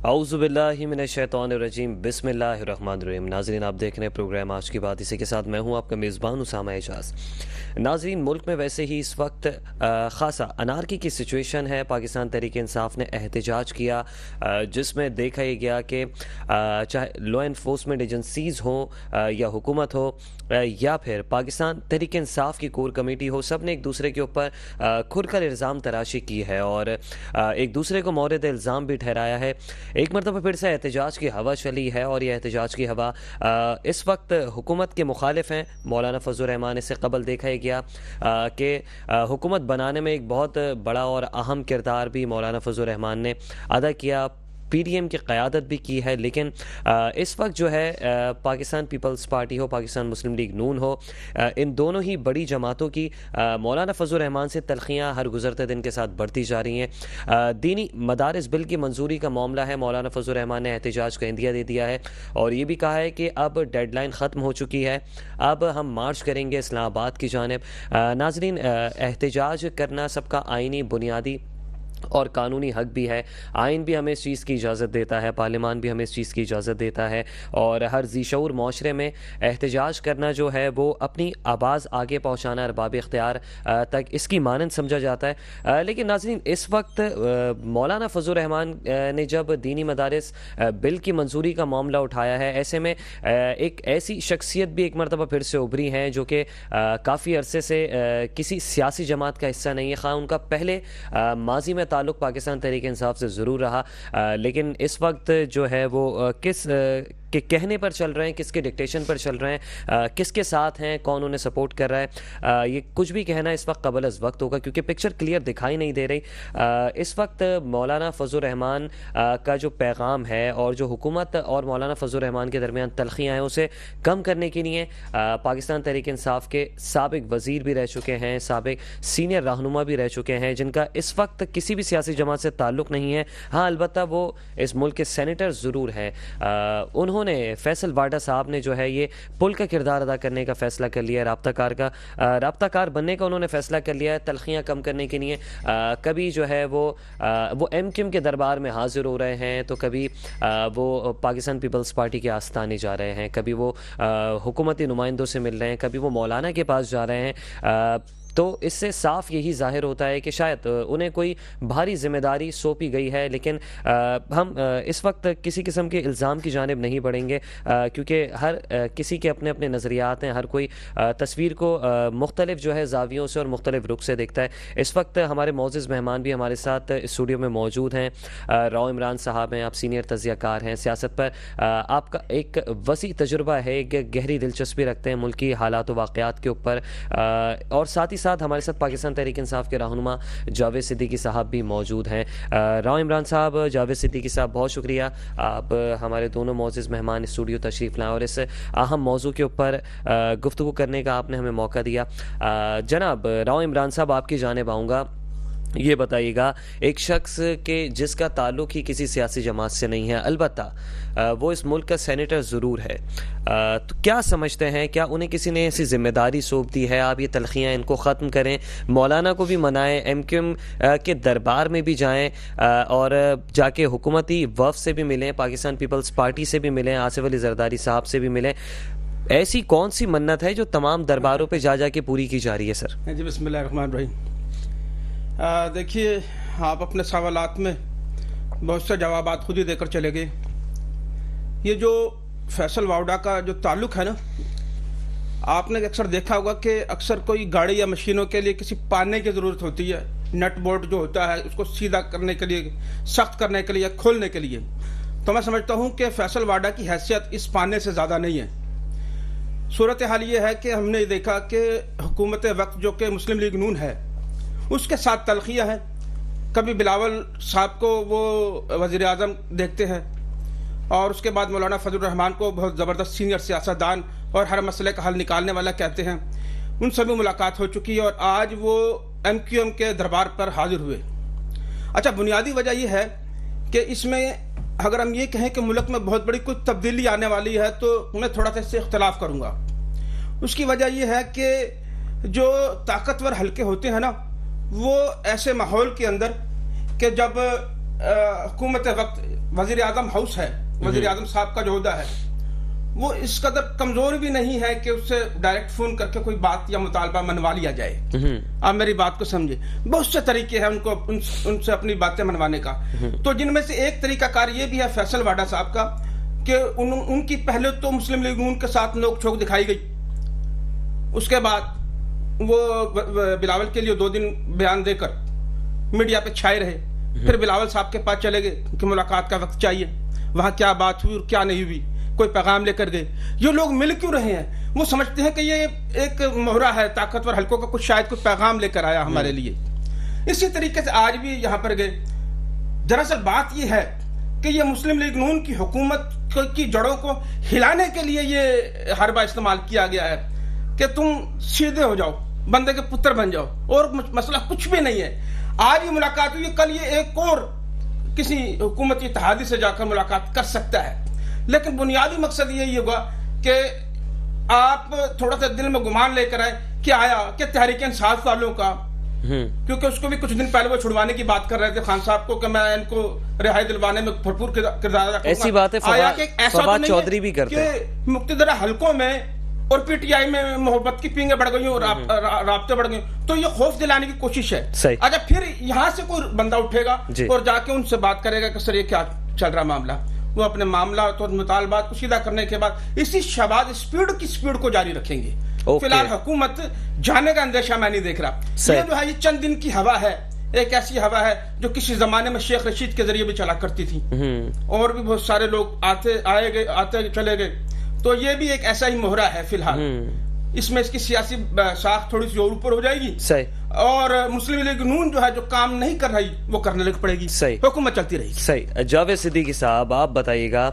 اعوذ باللہ من الشیطان الرجیم بسم اللہ الرحمن الرحیم۔ ناظرین، آپ دیکھ رہے ہیں پروگرام آج کی بات، اسی کے ساتھ میں ہوں آپ کا میزبان اسامہ اعجاز۔ ناظرین، ملک میں ویسے ہی اس وقت خاصا انارکی کی سچویشن ہے۔ پاکستان تحریک انصاف نے احتجاج کیا جس میں دیکھا یہ گیا کہ چاہے لا انفورسمنٹ ایجنسیز ہوں یا حکومت ہو یا پھر پاکستان تحریک انصاف کی کور کمیٹی ہو، سب نے ایک دوسرے کے اوپر کھل کر الزام تراشی کی ہے اور ایک دوسرے کو مورد الزام بھی ٹھہرایا ہے۔ ایک مرتبہ پھر سے احتجاج کی ہوا چلی ہے اور یہ احتجاج کی ہوا اس وقت حکومت کے مخالف ہیں۔ مولانا فضل الرحمان، اس سے قبل دیکھا گیا کہ حکومت بنانے میں ایک بہت بڑا اور اہم کردار بھی مولانا فضل الرحمان نے ادا کیا، پی ڈی ایم کی قیادت بھی کی ہے، لیکن اس وقت جو ہے پاکستان پیپلز پارٹی ہو، پاکستان مسلم لیگ نون ہو، ان دونوں ہی بڑی جماعتوں کی مولانا فضل الرحمان سے تلخیاں ہر گزرتے دن کے ساتھ بڑھتی جا رہی ہیں۔ دینی مدارس بل کی منظوری کا معاملہ ہے، مولانا فضل الرحمان نے احتجاج کا عندیہ دے دیا ہے اور یہ بھی کہا ہے کہ اب ڈیڈ لائن ختم ہو چکی ہے، اب ہم مارچ کریں گے اسلام آباد کی جانب۔ ناظرین، احتجاج کرنا سب کا آئینی بنیادی اور قانونی حق بھی ہے، آئین بھی ہمیں اس چیز کی اجازت دیتا ہے، پارلیمان بھی ہمیں اس چیز کی اجازت دیتا ہے اور ہر ذی شعور معاشرے میں احتجاج کرنا جو ہے وہ اپنی آواز آگے پہنچانا ارباب اختیار تک اس کی مانند سمجھا جاتا ہے۔ لیکن ناظرین، اس وقت مولانا فضل الرحمان نے جب دینی مدارس بل کی منظوری کا معاملہ اٹھایا ہے، ایسے میں ایک ایسی شخصیت بھی ایک مرتبہ پھر سے ابھری ہیں جو کہ کافی عرصے سے کسی سیاسی جماعت کا حصہ نہیں ہے، خواہ ان کا پہلے ماضی میں تعلق پاکستان تحریک انصاف سے ضرور رہا، لیکن اس وقت جو ہے وہ کس کے کہنے پر چل رہے ہیں، کس کے ڈکٹیشن پر چل رہے ہیں، کس کے ساتھ ہیں، کون انہیں سپورٹ کر رہا ہے، یہ کچھ بھی کہنا اس وقت قبل از وقت ہوگا کیونکہ پکچر کلیئر دکھائی نہیں دے رہی۔ اس وقت مولانا فضل الرحمان کا جو پیغام ہے اور جو حکومت اور مولانا فضل الرحمان کے درمیان تلخیاں ہیں اسے کم کرنے کے لیے پاکستان تحریک انصاف کے سابق وزیر بھی رہ چکے ہیں، سابق سینئر رہنما بھی رہ چکے ہیں جن کا اس وقت کسی بھی سیاسی جماعت سے تعلق نہیں ہے، ہاں البتہ وہ اس ملک کے سینیٹر ضرور ہیں۔ انہوں نے فیصل واڈا صاحب نے جو ہے یہ پل کا کردار ادا کرنے کا فیصلہ کر لیا ہے، رابطہ کار بننے کا انہوں نے فیصلہ کر لیا ہے تلخیاں کم کرنے کے لیے۔ کبھی جو ہے وہ ایم کیو ایم کے دربار میں حاضر ہو رہے ہیں تو کبھی وہ پاکستان پیپلز پارٹی کے آستانے جا رہے ہیں، کبھی وہ حکومتی نمائندوں سے مل رہے ہیں، کبھی وہ مولانا کے پاس جا رہے ہیں۔ تو اس سے صاف یہی ظاہر ہوتا ہے کہ شاید انہیں کوئی بھاری ذمہ داری سونپی گئی ہے، لیکن ہم اس وقت کسی قسم کے الزام کی جانب نہیں بڑھیں گے کیونکہ ہر کسی کے اپنے اپنے نظریات ہیں، ہر کوئی تصویر کو مختلف جو ہے زاویوں سے اور مختلف رخ سے دیکھتا ہے۔ اس وقت ہمارے معزز مہمان بھی ہمارے ساتھ اسٹوڈیو میں موجود ہیں۔ راؤ عمران صاحب ہیں، آپ سینئر تجزیہ کار ہیں، سیاست پر آپ کا ایک وسیع تجربہ ہے، ایک گہری دلچسپی رکھتے ہیں ملکی حالات و واقعات کے اوپر، اور ساتھ ہی ساتھ ہمارے ساتھ پاکستان تحریک انصاف کے رہنما جاوید صدیقی صاحب بھی موجود ہیں۔ راؤ عمران صاحب، جاوید صدیقی صاحب، بہت شکریہ آپ ہمارے دونوں معزز مہمان اسٹوڈیو تشریف لائیں اور اس اہم موضوع کے اوپر گفتگو کرنے کا آپ نے ہمیں موقع دیا۔ جناب راؤ عمران صاحب، آپ کی جانب آؤں گا، یہ بتائیے گا ایک شخص کے جس کا تعلق ہی کسی سیاسی جماعت سے نہیں ہے، البتہ وہ اس ملک کا سینیٹر ضرور ہے، تو کیا سمجھتے ہیں، کیا انہیں کسی نے ایسی ذمہ داری سونپ دی ہے آپ یہ تلخیاں ان کو ختم کریں، مولانا کو بھی منائیں، ایم کیو ایم کے دربار میں بھی جائیں اور جا کے حکومتی وفد سے بھی ملیں، پاکستان پیپلز پارٹی سے بھی ملیں، آصف علی زرداری صاحب سے بھی ملیں، ایسی کون سی منت ہے جو تمام درباروں پہ جا کے پوری کی جا رہی ہے؟ سر جی، بسم اللہ الرحمن الرحیم۔ دیکھیے، آپ اپنے سوالات میں بہت سے جوابات خود ہی دے کر چلے گئے۔ یہ جو فیصل واڈا کا جو تعلق ہے نا، آپ نے اکثر دیکھا ہوگا کہ اکثر کوئی گاڑی یا مشینوں کے لیے کسی پانے کی ضرورت ہوتی ہے، نٹ بولٹ جو ہوتا ہے اس کو سیدھا کرنے کے لیے، سخت کرنے کے لیے، کھولنے کے لیے، تو میں سمجھتا ہوں کہ فیصل واڈا کی حیثیت اس پانے سے زیادہ نہیں ہے۔ صورتحال یہ ہے کہ ہم نے دیکھا کہ حکومت وقت جو کہ مسلم لیگ نون ہے اس کے ساتھ تلخیاں ہیں، کبھی بلاول صاحب کو وہ وزیر اعظم دیکھتے ہیں اور اس کے بعد مولانا فضل الرحمان کو بہت زبردست سینئر سیاستدان اور ہر مسئلے کا حل نکالنے والا کہتے ہیں، ان سے بھی ملاقات ہو چکی ہے اور آج وہ ایم کیو ایم کے دربار پر حاضر ہوئے۔ اچھا، بنیادی وجہ یہ ہے کہ اس میں اگر ہم یہ کہیں کہ ملک میں بہت بڑی کچھ تبدیلی آنے والی ہے تو میں تھوڑا سا اس سے اختلاف کروں گا۔ اس کی وجہ یہ ہے کہ جو طاقتور حلقے ہوتے ہیں نا، وہ ایسے ماحول کے اندر کہ جب حکومت وقت وزیر اعظم ہاؤس ہے, وزیر اعظم صاحب کا جو عہدہ ہے, وہ اس قدر کمزور بھی نہیں ہے کہ اس سے ڈائریکٹ فون کر کے کوئی بات یا مطالبہ منوا لیا جائے. آپ میری بات کو سمجھے, بہت سے طریقے ہیں ان سے اپنی باتیں منوانے کا. تو جن میں سے ایک طریقہ کار یہ بھی ہے فیصل واڈا صاحب کا کہ ان کی پہلے تو مسلم لیگ نون کے ساتھ نوک جھونک دکھائی گئی, اس کے بعد وہ بلاول کے لیے 2 دن بیان دے کر میڈیا پہ چھائے رہے, پھر بلاول صاحب کے پاس چلے گئے کہ ملاقات کا وقت چاہیے, وہاں کیا بات ہوئی اور کیا نہیں ہوئی, کوئی پیغام لے کر گئے. یہ لوگ مل کیوں رہے ہیں؟ وہ سمجھتے ہیں کہ یہ ایک مہرہ ہے طاقتور حلقوں کا, کچھ شاید کوئی پیغام لے کر آیا ہمارے لیے. اسی طریقے سے آج بھی یہاں پر گئے. دراصل بات یہ ہے کہ یہ مسلم لیگ نون کی حکومت کی جڑوں کو ہلانے کے لیے یہ حربہ استعمال کیا گیا ہے کہ تم سیدھے ہو جاؤ, بندے کے پتر بن جاؤ, اور مسئلہ کچھ بھی نہیں ہے. آج یہ ملاقات ہوئی, کل یہ ایک اور کسی حکومتی اتحادی سے جا کر ملاقات کر سکتا ہے. لیکن بنیادی مقصد یہی ہوگا کہ آپ تھوڑا سا دل میں گمان لے کر آئے کہ آیا کہ تحریک انصاف والوں کا, کیونکہ اس کو بھی کچھ دن پہلے وہ چھڑوانے کی بات کر رہے تھے خان صاحب کو کہ میں ان کو رہائی دلوانے میں بھرپور کردار ادا کروں گا. ایسی باتیں فواد چودھری بھی کرتے ہیں کہ مقتدرہ حلقوں میں اور پی ٹی آئی میں محبت کی پینگیں بڑھ گئی اور رابطے بڑھ گئے, تو یہ خوف دلانے کی کوشش ہے. اچھا, پھر یہاں سے کوئی بندہ اٹھے گا اور جا کے ان سے بات کرے گا کہ سر یہ کیا چل رہا معاملہ, وہ اپنے معاملات اور مطالبات کو سیدھا کرنے کے بعد اسی شباب اسپیڈ کو جاری رکھیں گے. فی الحال حکومت جانے کا اندیشہ میں نہیں دیکھ رہا. یہ جو ہے یہ چند دن کی ہوا ہے, ایک ایسی ہوا ہے جو کسی زمانے میں شیخ رشید کے ذریعے بھی چلا کرتی تھی, اور بھی بہت سارے لوگ آتے چلے گئے. تو یہ بھی ایک ایسا ہی مہرہ ہے فی الحال. اس میں اس کی سیاسی ساخت تھوڑی سی اور اوپر ہو جائے گی, اور مسلم لیگ نون جو ہے جو کام نہیں کر رہی وہ کرنے لگ پڑے گی, حکومت چلتی رہے گی. صحیح. جاوید صدیقی صاحب, آپ بتائیے گا,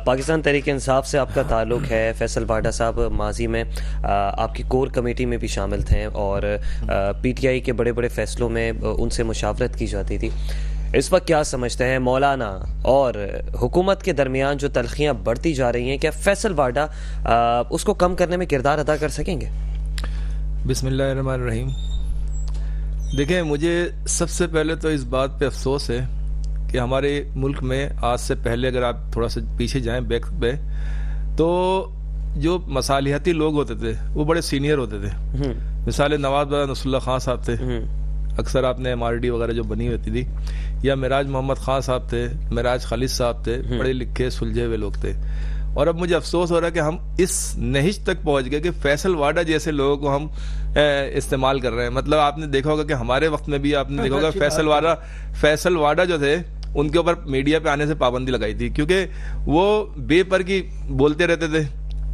پاکستان تحریک انصاف سے آپ کا تعلق ہے. فیصل واڈا صاحب ماضی میں آپ کی کور کمیٹی میں بھی شامل تھے اور پی ٹی آئی کے بڑے بڑے فیصلوں میں ان سے مشاورت کی جاتی تھی. اس وقت کیا سمجھتے ہیں مولانا اور حکومت کے درمیان جو تلخیاں بڑھتی جا رہی ہیں, کیا فیصل واڈا اس کو کم کرنے میں کردار ادا کر سکیں گے؟ بسم اللہ الرحمن الرحیم. دیکھیں, مجھے سب سے پہلے تو اس بات پہ افسوس ہے کہ ہمارے ملک میں آج سے پہلے اگر آپ تھوڑا سا پیچھے جائیں بیک پہ, تو جو مصالحتی لوگ ہوتے تھے وہ بڑے سینئر ہوتے تھے. مثال نواب نصر اللہ خان صاحب تھے, اکثر آپ نے MRD وغیرہ جو بنی ہوتی تھی, یا معراج محمد خان صاحب تھے, معراج خالد صاحب تھے, پڑھے لکھے سلجھے ہوئے لوگ تھے. اور اب مجھے افسوس ہو رہا ہے کہ ہم اس نہج تک پہنچ گئے کہ فیصل واڈا جیسے لوگوں کو ہم استعمال کر رہے ہیں. مطلب آپ نے دیکھا ہوگا کہ ہمارے وقت میں بھی آپ نے دیکھا ہوگا فیصل واڈا جو تھے ان کے اوپر میڈیا پہ آنے سے پابندی لگائی تھی, کیونکہ وہ بے پر کی بولتے رہتے تھے,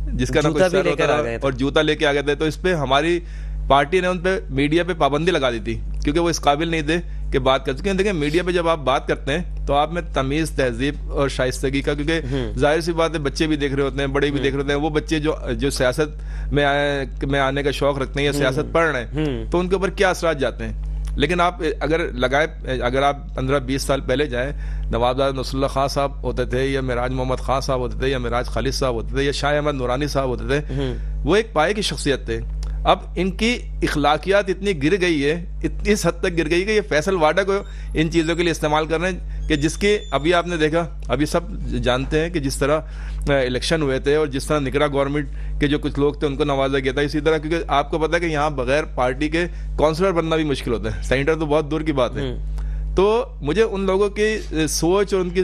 جس کا نہ کوئی سر ہوتا تھا, اور جوتا لے کے آ گئے تھے. تو اس پہ ہماری پارٹی نے ان پہ میڈیا پہ پابندی لگا دی تھی, کیونکہ وہ اس قابل نہیں تھے کہ بات کر سکیں. دیکھیں, میڈیا پہ جب آپ بات کرتے ہیں تو آپ میں تمیز, تہذیب اور شائستگی کا, کیونکہ ظاہر سی بات ہے بچے بھی دیکھ رہے ہوتے ہیں, بڑے بھی دیکھ رہے ہوتے ہیں. وہ بچے جو سیاست میں آنے کا شوق رکھتے ہیں یا سیاست پڑھ رہے ہیں, تو ان کے اوپر کیا اثرات جاتے ہیں. لیکن آپ اگر آپ 15-20 سال پہلے جائیں, نواب نصر اللہ خان صاحب ہوتے تھے, یا معراج محمد خان صاحب ہوتے تھے, یا معراج خالد صاحب ہوتے تھے, یا شاہ احمد نورانی صاحب ہوتے تھے, وہ ایک پائے کی شخصیت تھے. اب ان کی اخلاقیات اتنی گر گئی ہے, اس حد تک گر گئی کہ یہ فیصل واڈا کو ان چیزوں کے لیے استعمال کر رہے ہیں, کہ جس کی ابھی آپ نے دیکھا, ابھی سب جانتے ہیں کہ جس طرح الیکشن ہوئے تھے اور جس طرح نگراں گورنمنٹ کے جو کچھ لوگ تھے ان کو نوازا گیا تھا, اسی طرح, کیونکہ آپ کو پتا ہے کہ یہاں بغیر پارٹی کے کونسلر بننا بھی مشکل ہوتا ہے, سینیٹر تو بہت دور کی بات ہے. تو مجھے ان لوگوں کی سوچ اور ان کی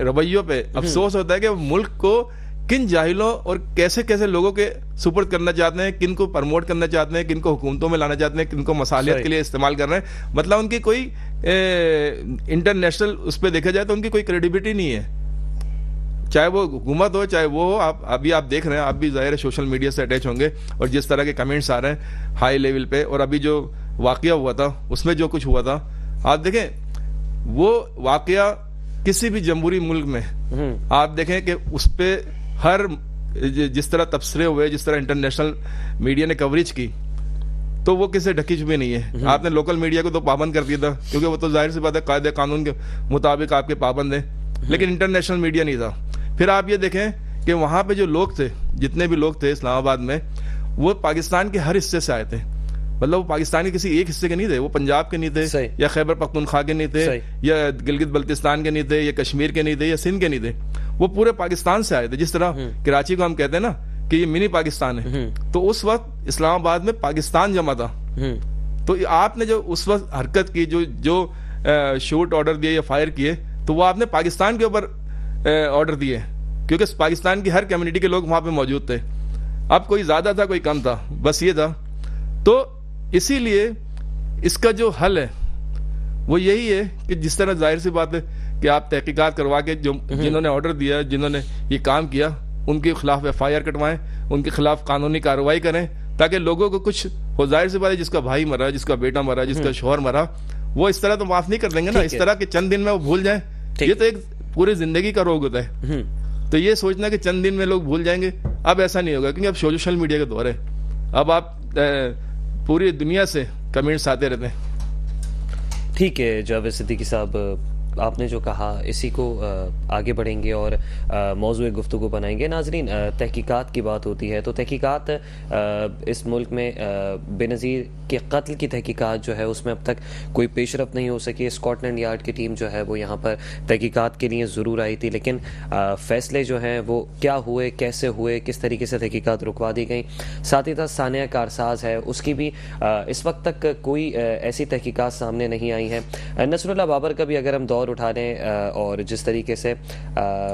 رویوں پہ افسوس ہوتا ہے کہ ملک کو کن جاہلوں اور کیسے کیسے لوگوں کے سپرد کرنا چاہتے ہیں, کن کو پرموٹ کرنا چاہتے ہیں, کن کو حکومتوں میں لانا چاہتے ہیں, کن کو مصالحت کے لیے استعمال کر رہے ہیں. مطلب ان کی کوئی انٹرنیشنل اس پہ دیکھا جائے تو ان کی کوئی کریڈیبلٹی نہیں ہے, چاہے وہ حکومت ہو چاہے وہ ہو. ابھی آپ دیکھ رہے ہیں, آپ بھی ظاہر ہے سوشل میڈیا سے اٹیچ ہوں گے, اور جس طرح کے کمنٹس آ رہے ہیں ہائی لیول پہ, اور ابھی جو واقعہ ہوا تھا اس میں جو کچھ ہوا تھا, آپ دیکھیں وہ واقعہ کسی بھی جمہوری ملک میں آپ دیکھیں کہ اس پہ ہر جس طرح تبصرے ہوئے, جس طرح انٹرنیشنل میڈیا نے کوریج کی, تو وہ کسی ڈھکی چھپی نہیں ہے. آپ نے لوکل میڈیا کو تو پابند کر دیا تھا, کیونکہ وہ تو ظاہر سی بات ہے قاعدے قانون کے مطابق آپ کے پابند ہیں, لیکن انٹرنیشنل میڈیا نہیں تھا. پھر آپ یہ دیکھیں کہ وہاں پہ جو لوگ تھے, جتنے بھی لوگ تھے اسلام آباد میں, وہ پاکستان کے ہر حصے سے آئے تھے. مطلب وہ پاکستان کے کسی ایک حصے کے نہیں تھے, وہ پنجاب کے نہیں تھے, یا خیبر پختونخوا کے نہیں تھے, یا گلگت بلتستان کے نہیں تھے, یا کشمیر کے نہیں تھے, یا سندھ کے نہیں تھے, وہ پورے پاکستان سے آئے تھے. جس طرح کراچی کو ہم کہتے ہیں نا کہ یہ منی پاکستان ہے, تو اس وقت اسلام آباد میں پاکستان جمع تھا. تو آپ نے جو اس وقت حرکت کی, جو شوٹ آرڈر دیے یا فائر کیے, تو وہ آپ نے پاکستان کے اوپر آرڈر دیے, کیونکہ پاکستان کی ہر کمیونٹی کے لوگ وہاں پہ موجود تھے. اب کوئی زیادہ تھا کوئی کم تھا, بس یہ تھا. تو اسی لیے اس کا جو حل ہے وہ یہی ہے کہ جس طرح ظاہر سی بات ہے کہ آپ تحقیقات کروا کے جنہوں نے آرڈر دیا, جنہوں نے یہ کام کیا, ان کے خلاف ایف آئی آر کٹوائیں, ان کے خلاف قانونی کارروائی کریں, تاکہ لوگوں کو کچھ ہو. ظاہر سی بات ہے جس کا بھائی مرا, جس کا بیٹا مرا, جس کا شوہر مرا, وہ اس طرح تو معاف نہیں کر دیں گے نا. اس طرح کہ چند دن میں وہ بھول جائیں, یہ تو ایک پوری زندگی کا روگ ہوتا ہے. تو یہ سوچنا کہ چند دن میں لوگ بھول جائیں گے, اب ایسا نہیں ہوگا, کیونکہ اب سوشل میڈیا کا دور ہے. اب آپ پوری دنیا سے کمنٹس آتے رہتے ہیں. ٹھیک ہے جاوید صدیقی صاحب, آپ نے جو کہا اسی کو آگے بڑھیں گے اور موضوع گفتگو بنائیں گے. ناظرین, تحقیقات کی بات ہوتی ہے تو تحقیقات اس ملک میں بے نظیر کے قتل کی تحقیقات جو ہے اس میں اب تک کوئی پیش رفت نہیں ہو سکی. اسکاٹ لینڈ یارڈ کی ٹیم جو ہے وہ یہاں پر تحقیقات کے لیے ضرور آئی تھی, لیکن فیصلے جو ہیں وہ کیا ہوئے, کیسے ہوئے, کس طریقے سے تحقیقات رکوا دی گئیں. ساتھ ہی ساتھ ثانیہ کارساز ہے, اس کی بھی اس وقت تک کوئی ایسی تحقیقات سامنے نہیں آئی ہیں. نصر اللہ بابر کا بھی اگر ہم دور اٹھا لیں, اور جس طریقے سے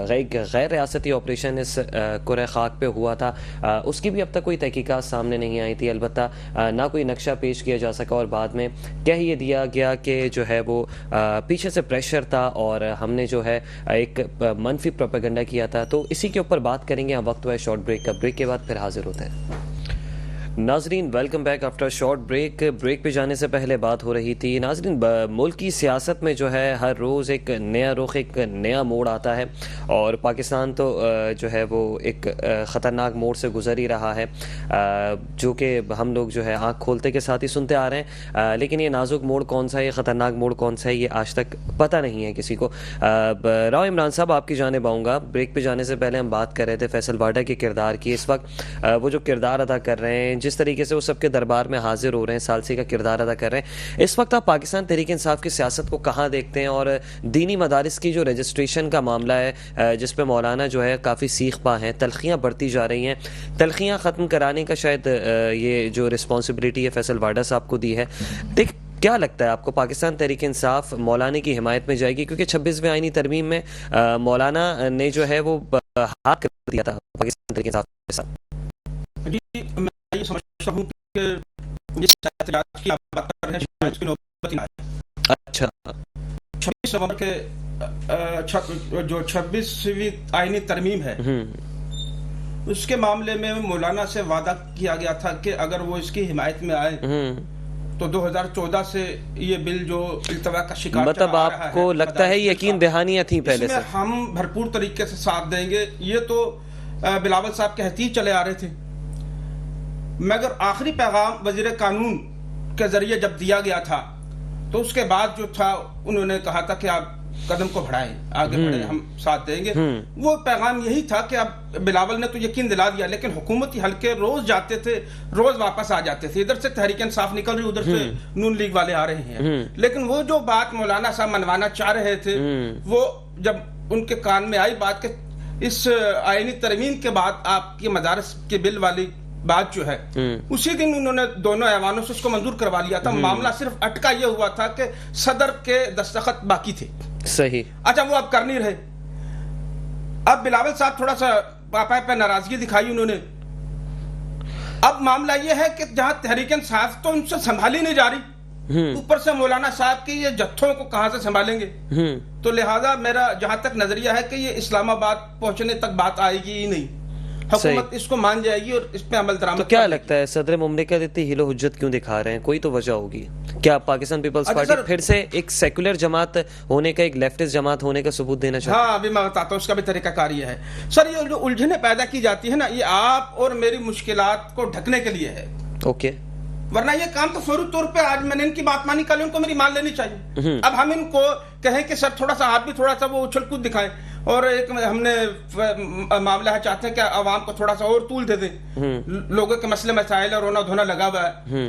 غیر ریاستی آپریشن اس کرۂ خاک پہ ہوا تھا, اس کی بھی اب تک کوئی تحقیقات سامنے نہیں آئی تھی. البتہ نہ کوئی نقشہ پیش کیا جا سکا, اور بعد میں کہہ یہ دیا گیا کہ جو ہے وہ پیچھے سے پریشر تھا اور ہم نے جو ہے ایک منفی پروپیگنڈا کیا تھا. تو اسی کے اوپر بات کریں گے. ہم وقت ہوا ہے شارٹ بریک کا, بریک کے بعد پھر حاضر ہوتے ہیں. ناظرین welcome back after short break. Break پہ جانے سے پہلے بات ہو رہی تھی ناظرین, ملک کی سیاست میں جو ہے ہر روز ایک نیا رخ, ایک نیا موڑ آتا ہے, اور پاکستان تو جو ہے وہ ایک خطرناک موڑ سے گزر ہی رہا ہے, جو کہ ہم لوگ جو ہے آنکھ کھولتے کے ساتھ ہی سنتے آ رہے ہیں. لیکن یہ نازک موڑ کون سا ہے, یہ خطرناک موڑ کون سا ہے, یہ آج تک پتہ نہیں ہے کسی کو. راؤ عمران صاحب, آپ کی جانب آؤں گا. بریک پہ جانے سے پہلے ہم بات کر رہے تھے فیصل واڈا کے کردار کی. اس وقت وہ جو کردار ادا کر رہے ہیں, جس طریقے سے وہ سب کے دربار میں حاضر ہو رہے ہیں, ثالثی کا کردار ادا کر رہے ہیں, اس وقت آپ پاکستان تحریک انصاف کی سیاست کو کہاں دیکھتے ہیں؟ اور دینی مدارس کی جو رجسٹریشن کا معاملہ ہے جس پہ مولانا جو ہے کافی سیخ پا ہیں, تلخیاں بڑھتی جا رہی ہیں, تلخیاں ختم کرانے کا شاید یہ جو رسپانسبلٹی ہے فیصل واڈا صاحب کو دی ہے. دیکھ کیا لگتا ہے آپ کو, پاکستان تحریک انصاف مولانا کی حمایت میں جائے گی؟ کیونکہ 26ویں آئینی ترمیم میں مولانا نے جو ہے وہ ہاتھ کر دیا تھا پاکستان تحریک انصاف کے ساتھ. جی, میں یہ سمجھتا ہوں کہ یہ سیاست کی آپ بات کر رہے ہیں, شاید اس کی نوبت ہی نہ آئے. اچھا, 26 نومبر کے جو 26ویں آئینی ترمیم ہے, اس کے معاملے میں مولانا سے وعدہ کیا گیا تھا کہ اگر وہ اس کی حمایت میں آئے تو 2014 سے یہ بل جو التوا کا شکار مطلب آپ کو لگتا ہے یقین دہانیاں تھیں پہلے سے, ہم بھرپور طریقے سے ساتھ دیں گے. یہ تو بلاول صاحب کہتے ہی چلے آ رہے تھے, مگر آخری پیغام وزیر قانون کے ذریعے جب دیا گیا تھا تو اس کے بعد جو تھا انہوں نے کہا تھا کہ آپ قدم کو بڑھائیں, آگے بڑھیں, ہم ساتھ دیں گے. وہ پیغام یہی تھا کہ اب بلاول نے تو یقین دلا دیا, لیکن حکومتی حلقے روز جاتے تھے, روز واپس آ جاتے تھے. ادھر سے تحریک انصاف نکل رہی, ادھر سے نون لیگ والے آ رہے ہیں. لیکن وہ جو بات مولانا صاحب منوانا چاہ رہے تھے, وہ جب ان کے کان میں آئی بات کہ اس آئینی ترمیم کے بعد آپ کی مدارس کے بل والی بات جو ہے, اسی دن انہوں نے دونوں ایوانوں سے اس کو منظور کروا لیا تھا. معاملہ صرف اٹکا یہ ہوا تھا کہ صدر کے دستخط باقی تھے. صحیح. اچھا, وہ اب کر نہیں رہے. اب بلاول صاحب تھوڑا سا پاپا پہ ناراضگی دکھائی انہوں نے. اب معاملہ یہ ہے کہ جہاں تحریک انصاف تو ان سے سنبھالی نہیں جا رہی, اوپر سے مولانا صاحب کی یہ جتھوں کو کہاں سے سنبھالیں گے. تو لہذا میرا جہاں تک نظریہ ہے کہ یہ اسلام آباد پہنچنے تک بات آئے گی ہی نہیں. حکومت اس کو مان جائے گی اور اس پہ عمل درآمد. تو کیا لگتا ہے صدر مملکت اتنی ہیلو حجت کیوں دکھا رہے ہیں؟ کوئی تو وجہ ہوگی. کیا پاکستان پیپلز پارٹی پھر سے ایک سیکولر جماعت ہونے کا, ایک لیفٹسٹ جماعت ہونے کا ثبوت دینا چاہتے ہیں؟ ہاں, ابھی میں بتاتا ہوں اس کا بھی طریقہ کار یہ ہے. سر, یہ جو الجھنیں پیدا کی جاتی ہے نا, یہ آپ اور میری مشکلات کو ڈھکنے کے لیے ہے. اوکے. ورنہ یہ کام تو فوری طور پہ, آج میں نے ان کی بات مانی, کل ان کو میری مان لینی چاہیے. اب ہم ان کو کہیں کہ سر تھوڑا سا آپ بھی تھوڑا سا وہ اچھل کود دکھائیں, اور ایک ہم نے معاملہ ہے چاہتے ہیں کہ عوام کو تھوڑا سا اور طول دے دیں. لوگوں کے مسئلے مسائل اور رونا دھونا لگا ہوا ہے.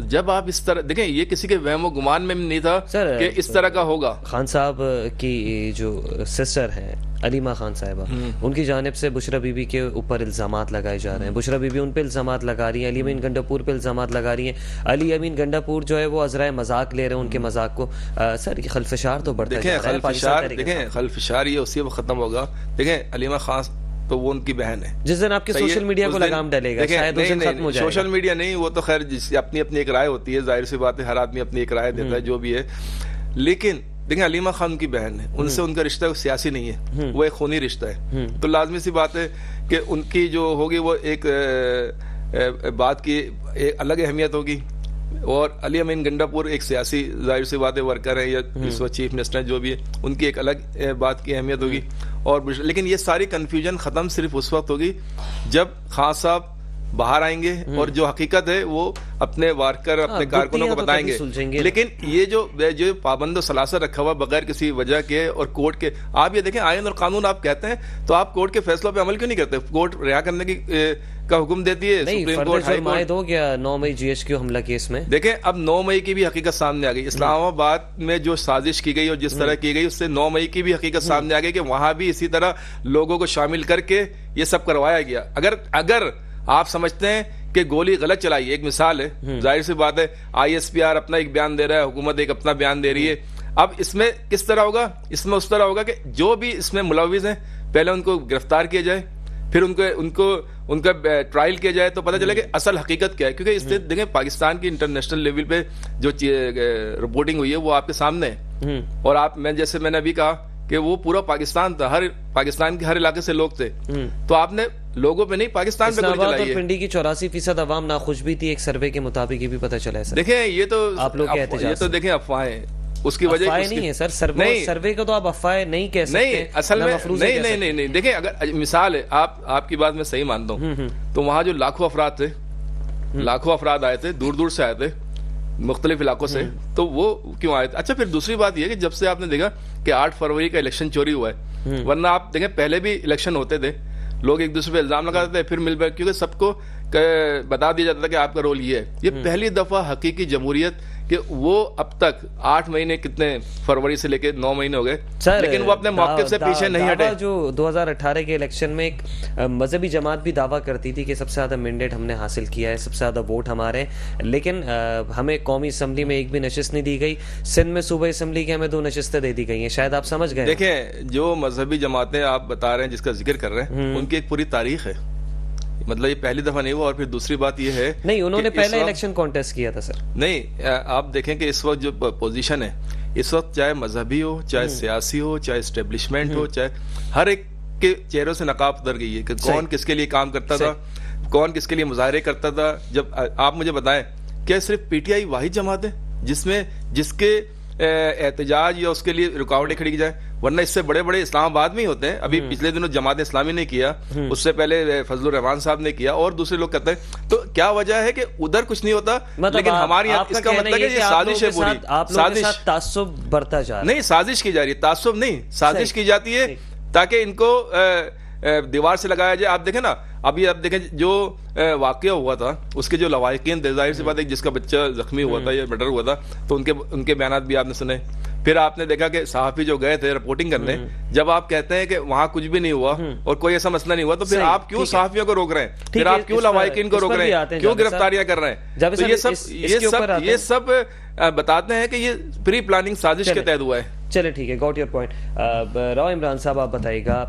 جب آپ اس طرح دیکھیں یہ کسی کے وہم و گمان میں نہیں تھا کہ اس طرح کا ہوگا. خان صاحب کی جو سسٹر ہیں علیمہ خان صاحبہ, ان کی جانب سے بشرا بی بی کے اوپر الزامات لگائے جا رہے ہیں. بشرا بی بی ان پہ الزامات لگا رہی ہیں, علی امین گنڈاپور پہ الزامات لگا رہی ہیں. علی امین گنڈاپور جو ہے وہ عذرائے مذاق لے رہے ہیں ان کے مذاق کو. سر یہ خلفشار تو بڑھتا جا رہا ہے. دیکھیں خلفشار یہ اسی وقت ختم ہوگا. دیکھیں علیمہ خان تو وہ ان کی بہن ہے. جس دن آپ کے سوشل میڈیا کو لگام ڈلے گا شاید اس دن ختم ہو جائے گا. سوشل میڈیا نہیں, وہ تو خیر اپنی اپنی ایک رائے ہوتی ہے, ظاہر سی بات ہے, ہر آدمی اپنی ایک رائے دیتا ہے جو بھی ہے. لیکن دیکھیں علیمہ خان کی بہن ہے, ان سے ان کا رشتہ سیاسی نہیں ہے, وہ ایک خونی رشتہ ہے. تو لازمی سی بات ہے کہ ان کی جو ہوگی وہ ایک بات کی الگ اہمیت ہوگی. اور علی امین گنڈاپور ایک سیاسی ظاہر سی بات ہے ورکر ہے یا اس وقت چیف منسٹر جو بھی ہے, ان کی ایک الگ بات کی اہمیت ہوگی. اور لیکن یہ ساری کنفیوژن ختم صرف اس وقت ہوگی جب خان صاحب باہر آئیں گے اور جو حقیقت ہے وہ اپنے وارکر اپنے کارکنوں کو بتائیں گے. لیکن یہ جو پابند و سلاسل رکھا ہوا بغیر کسی وجہ کے اور کورٹ کے, آپ یہ دیکھیں آئین اور قانون آپ کہتے ہیں تو آپ کورٹ کے فیصلوں پہ عمل کیوں نہیں کرتے؟ کورٹ رہا کرنے کی کا حکم دیتی ہے, سپریم کورٹ ہائی کورٹ ہو گیا 9 مئی جی ایچ کیو حملہ کیس میں. دیکھیں اب 9 مئی کی بھی حقیقت سامنے آ گئی. اسلام آباد میں جو سازش کی گئی اور جس طرح کی گئی اس سے 9 مئی کی بھی حقیقت سامنے آ گئی کہ وہاں بھی اسی طرح لوگوں کو شامل کر کے یہ سب کروایا گیا. اگر آپ سمجھتے ہیں کہ گولی غلط چلائی, ایک مثال ہے, ظاہر سی بات ہے آئی ایس پی آر اپنا ایک بیان دے رہا ہے, حکومت ایک اپنا بیان دے رہی ہے. اب اس میں کس طرح ہوگا؟ اس میں اس طرح ہوگا کہ جو بھی اس میں ملوث ہیں پہلے ان کو گرفتار کیا جائے, پھر ان کا ٹرائل کیا جائے تو پتہ چلے کہ اصل حقیقت کیا ہے. کیونکہ اس سے دیکھیں پاکستان کی انٹرنیشنل لیول پہ جو رپورٹنگ ہوئی ہے وہ آپ کے سامنے ہے. اور آپ جیسے میں نے ابھی کہا کہ وہ پورا پاکستان تھا, ہر پاکستان کے ہر علاقے سے لوگ تھے, تو آپ نے لوگوں پہ نہیں پاکستان پہ گولی چلائی ہے. پنڈی کی 84% عوام ناخوش بھی تھی ایک سروے کے مطابق, یہ بھی پتہ چلا ہے سر. دیکھیں یہ تو آپ لوگ کے احتجاج, یہ تو دیکھیں افواہیں, اس کی وجہ نہیں ہے سر. سروے کو تو آپ افواہ نہیں کہہ سکتے. نہیں اصل میں نہیں. دیکھیں اگر مثال ہے, آپ کی بات میں صحیح مانتا ہوں, تو وہاں جو لاکھوں افراد آئے تھے, دور دور سے آئے تھے مختلف علاقوں سے, تو وہ کیوں آئے تھے؟ اچھا پھر دوسری بات یہ کہ جب سے آپ نے دیکھا کہ 8 فروری کا الیکشن چوری ہوا ہے, ورنہ آپ دیکھیں پہلے بھی الیکشن ہوتے تھے, لوگ ایک دوسرے پہ الزام لگاتے تھے, پھر مل بیٹھ, کیونکہ سب کو بتا دیا جاتا تھا کہ آپ کا رول یہ ہے. یہ پہلی دفعہ حقیقی جمہوریت کہ وہ اب تک 8 مہینے کتنے فروری سے لے کے 9 مہینے ہو گئے, لیکن وہ اپنے موقف سے پیچھے نہیں ہٹے. جو 2018 کے الیکشن میں ایک مذہبی جماعت بھی دعویٰ کرتی تھی کہ سب سے زیادہ مینڈیٹ ہم نے حاصل کیا ہے, سب سے زیادہ ووٹ ہمارے, لیکن ہمیں قومی اسمبلی میں ایک بھی نشست نہیں دی گئی. سندھ میں صوبائی اسمبلی کی ہمیں 2 نشستیں دے دی گئی ہیں, شاید آپ سمجھ گئے. دیکھیں جو مذہبی جماعتیں آپ بتا رہے ہیں, جس کا ذکر کر رہے ہیں, ان کی ایک پوری تاریخ ہے. مطلب یہ پہلی دفعہ نہیں ہوا. اور پھر دوسری بات یہ ہے نہیں, انہوں نے پہلے الیکشن کانٹیسٹ کیا تھا سر. نہیں, آپ دیکھیں کہ اس وقت جو پوزیشن ہے اس وقت, چاہے مذہبی ہو, چاہے سیاسی ہو, چاہے اسٹیبلشمنٹ ہو, چاہے ہر ایک کے چہروں سے نقاب اتر گئی ہے کہ کون کس کے لیے کام کرتا تھا, کون کس کے لیے مظاہرے کرتا تھا. جب آپ مجھے بتائیں کیا صرف پی ٹی آئی واحد جماعت ہے جس کے احتجاج یا اس کے لیے رکاوٹیں کھڑی کی جائے؟ ورنہ اس سے بڑے اسلام آباد میں ہی ہوتے ہیں. ابھی پچھلے دنوں جماعت اسلامی نے کیا, اس سے پہلے فضل الرحمان صاحب نے کیا, اور دوسرے لوگ کرتے ہیں. تو کیا وجہ ہے کہ ادھر کچھ نہیں ہوتا, لیکن ہمارے یہاں اس کا مطلب ہے یہ سازش ہے پوری. سازش, تعصب بڑھتا جا رہا ہے. نہیں, سازش کی جا رہی ہے, تعصب نہیں, سازش کی جاتی ہے تاکہ ان کو دیوار سے لگایا جائے. آپ دیکھیں نا, ابھی آپ دیکھیں جو واقعہ ہوا تھا اس کے جو لواحقین تھے, ظاہر سی بات ہے جس کا بچہ زخمی ہوا تھا یا مرڈر ہوا تھا, تو ان کے بیانات بھی آپ نے سنے. پھر آپ نے دیکھا کہ صحافی جو گئے تھے رپورٹنگ کرنے, جب آپ کہتے ہیں کہ وہاں کچھ بھی نہیں ہوا اور کوئی ایسا مسئلہ نہیں ہوا, تو پھر آپ کیوں صحافیوں کو روک رہے ہیں, پھر آپ کیوں لواحقین کو روک رہے ہیں, کیوں گرفتاریاں کر رہے ہیں؟ تو یہ سب بتاتے ہیں کہ یہ پری پلاننگ سازش کے تحت ہوا ہے. چلے ٹھیک ہے, got your point. Rao Imran صاحب آپ بتائیے گا,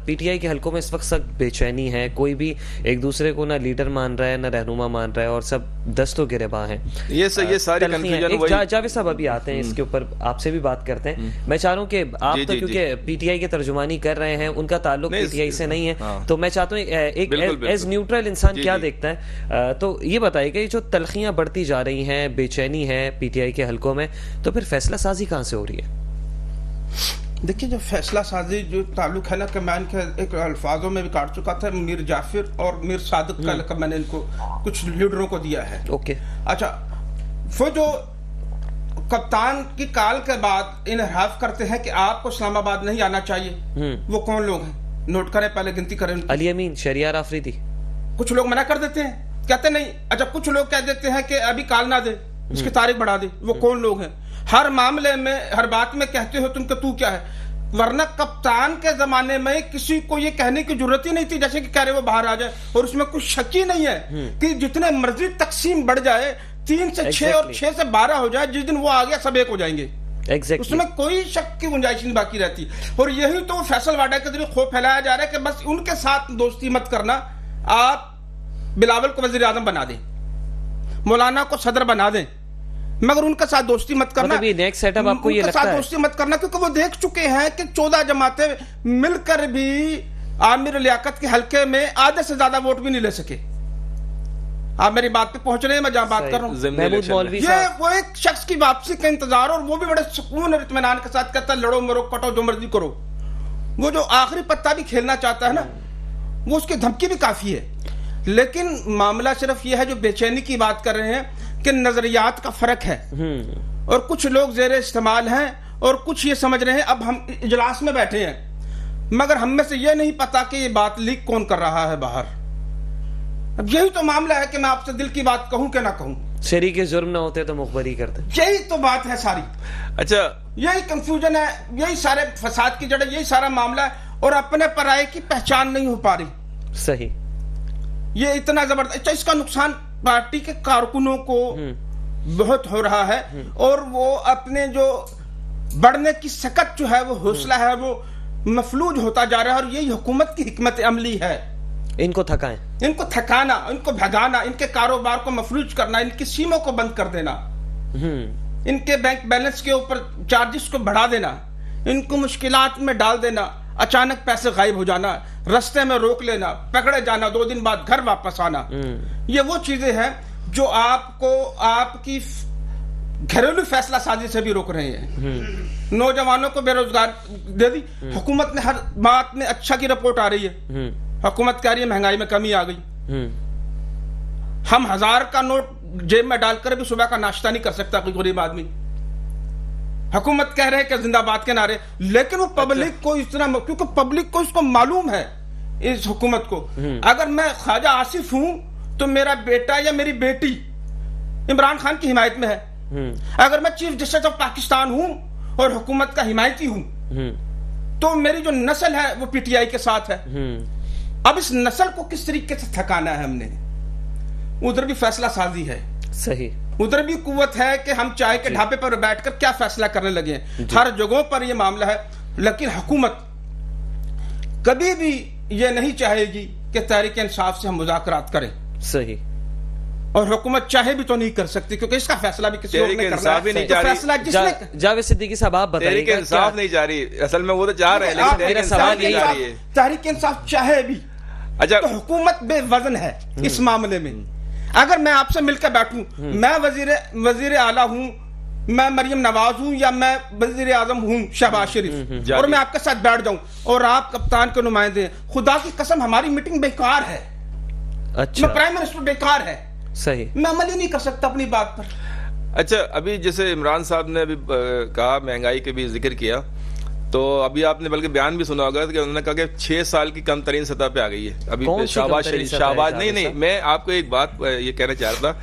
پی ٹی آئی کے حلقوں میں اس وقت سخت بے چینی ہے, کوئی بھی ایک دوسرے کو نہ لیڈر مان رہا ہے نہ رہنما مان رہا ہے, اور سب دست و گریباں ہیں. یہ ساری کنفیوژن. جاوید صاحب ابھی آتے ہیں اس کے اوپر, آپ سے بھی بات کرتے ہیں. میں چاہ رہا ہوں کہ آپ تو کیونکہ پی ٹی آئی کی ترجمانی کر رہے ہیں, ان کا تعلق پی ٹی آئی سے نہیں ہے, تو میں چاہتا ہوں ایک ایز نیوٹرل انسان کیا دیکھتا ہے. تو یہ بتائیے کہ جو تلخیاں بڑھتی جا رہی ہیں, بے چینی ہے پی ٹی آئی کے حلقوں میں, تو پھر فیصلہ سازی کہاں سے ہو رہی ہے؟ دیکھیے جو فیصلہ سازی جو تعلق ہے نا, کہ میں ان کے ایک الفاظوں میں بھی کاٹ چکا تھا, میر جعفر اور میر صادق کا لقب میں نے ان کو کچھ لیڈروں کو دیا ہے. اوکے, اچھا, وہ جو کپتان کی کال کے بعد انحراف کرتے ہیں کہ آپ کو اسلام آباد نہیں آنا چاہیے, وہ کون لوگ ہیں؟ نوٹ کریں, پہلے گنتی کریں. علی امین, شہریار آفریدی. کچھ لوگ منع کر دیتے ہیں, کہتے نہیں. اچھا کچھ لوگ کہہ دیتے ہیں کہ ابھی کال نہ دے, اس کی تاریخ بڑھا دے. وہ کون لوگ ہیں؟ ہر معاملے میں ہر بات میں کہتے ہو تم کہ تو کیا ہے. ورنہ کپتان کے زمانے میں کسی کو یہ کہنے کی ضرورت ہی نہیں تھی جیسے کہ کہہ رہے وہ باہر آ جائے, اور اس میں کوئی شک ہی نہیں ہے کہ جتنے مرضی تقسیم بڑھ جائے 3 سے 6 اور 6 سے 12 ہو جائے, جس دن وہ آ گیا سب ایک ہو جائیں گے. اس میں کوئی شک کی گنجائش نہیں باقی رہتی. اور یہی تو فیصل واڈا کے ذریعے خوف پھیلایا جا رہا ہے کہ بس ان کے ساتھ دوستی مت کرنا, آپ بلاول کو وزیر اعظم بنا دیں, مولانا کو صدر بنا دیں, مگر ان کے ساتھ دوستی مت کرنا. مطلب یہ نیکسٹ سیٹ اپ آپ کو یہ لگتا ہے دوستی مت کرنا, کیونکہ وہ دیکھ چکے ہیں کہ 14 جماعتیں مل کر بھی عامر لیاقت کے حلقے میں آدھے سے زیادہ ووٹ بھی نہیں لے سکے. آپ میری بات پہ پہنچ رہے ہیں, میں جہاں بات کر رہا ہوں. محمود مولوی یہ صاحب, وہ ایک شخص کی واپسی کا انتظار, اور وہ بھی بڑے سکون اور اطمینان کے ساتھ کہتا ہے لڑو مرو کٹو جو مرضی کرو. وہ جو آخری پتہ بھی کھیلنا چاہتا ہے نا, وہ اس کی دھمکی بھی کافی ہے. لیکن معاملہ صرف یہ ہے جو بے چینی کی بات کر رہے ہیں کہ نظریات کا فرق ہے, اور کچھ لوگ زیر استعمال ہیں اور کچھ یہ سمجھ رہے ہیں اب ہم اجلاس میں بیٹھے ہیں, مگر ہم میں سے یہ نہیں پتا کہ یہ بات لیک کون کر رہا ہے باہر. اب یہی تو معاملہ ہے کہ میں آپ سے دل کی بات کہوں کہ نہ کہوں. شریک جرم نہ ہوتے تو مخبری کرتے, یہی تو بات ہے ساری. اچھا یہی کنفیوژن ہے, یہی سارے فساد کی جڑ, یہی سارا معاملہ ہے, اور اپنے پرائے کی پہچان نہیں ہو پا رہی. صحیح, یہ اتنا زبردست. اس کا نقصان پارٹی کے کارکنوں کو بہت ہو رہا ہے, اور وہ اپنے جو بڑھنے کی سکت جو ہے, وہ حوصلہ ہے, وہ مفلوج ہوتا جا رہا ہے. اور یہی حکومت کی حکمت عملی ہے, ان کو تھکائیں, ان کو تھکانا, ان کو بھگانا, ان کے کاروبار کو مفلوج کرنا, ان کی سیموں کو بند کر دینا, ان کے بینک بیلنس کے اوپر چارجز کو بڑھا دینا, ان کو مشکلات میں ڈال دینا, اچانک پیسے غائب ہو جانا, رستے میں روک لینا, پکڑے جانا, 2 دن بعد گھر واپس آنا. یہ وہ چیزیں ہیں جو آپ کو آپ کی گھریلو فیصلہ سازی سے بھی روک رہے ہیں. نوجوانوں کو بے روزگار دے دی حکومت نے, ہر بات میں اچھا کی رپورٹ آ رہی ہے. حکومت کہہ رہی ہے مہنگائی میں کمی آ گئی. ہم 1000 کا نوٹ جیب میں ڈال کر بھی صبح کا ناشتہ نہیں کر سکتا کوئی غریب آدمی. حکومت کہہ رہے کہ زندہ باد کے نعرے, لیکن وہ پبلک کو اس طرح, کیونکہ پبلک کو اس کو معلوم ہے اس حکومت کو. اگر میں خواجہ آصف ہوں تو میرا بیٹا یا میری بیٹی عمران خان کی حمایت میں ہے. اگر میں چیف جسٹس آف پاکستان ہوں اور حکومت کا حمایتی ہوں تو میری جو نسل ہے وہ پی ٹی آئی کے ساتھ ہے. اب اس نسل کو کس طریقے سے تھکانا ہے ہم نے, ادھر بھی فیصلہ سازی ہے, صحیح, ادھر بھی قوت ہے کہ ہم چائے کے ڈھابے پر بیٹھ کر کیا فیصلہ کرنے لگے ہیں. ہر جگہوں پر یہ معاملہ ہے, لیکن حکومت کبھی بھی یہ نہیں چاہے گی کہ تحریک انصاف سے ہم مذاکرات کریں. صحیح, اور حکومت چاہے بھی تو نہیں کر سکتی, کیونکہ اس کا فیصلہ بھی کسی اور نے کرنا ہے. تو فیصلہ جس نے جاوید صدیقی صاحب آپ بتائیے, تحریک انصاف نہیں جا رہی, اصل میں وہ تو چاہ رہے ہیں لیکن تحریک انصاف نہیں جا رہی ہے. تحریک انصاف چاہے بھی اچھا, تو حکومت بے وزن ہے اس معاملے میں. اگر میں آپ سے مل کے بیٹھوں, میں وزیر اعلیٰ ہوں, میں مریم نواز ہوں, یا میں وزیر اعظم ہوں شہباز شریف, اور میں آپ کے ساتھ بیٹھ جاؤں اور آپ کپتان کے نمائندے, خدا کی قسم ہماری میٹنگ بیکار ہے. اچھا, میں پرائم منسٹر بیکار ہے, صحیح, میں عمل ہی نہیں کر سکتا اپنی بات پر. اچھا ابھی جیسے عمران صاحب نے ابھی کہا, مہنگائی کے بھی ذکر کیا, تو ابھی آپ نے بلکہ بیان بھی سنا ہوگا کہ انہوں نے کہا کہ 6 سال کی کم ترین سطح پہ آ گئی ہے. ابھی شہباز نہیں, میں آپ کو ایک بات یہ کہنا چاہ رہا تھا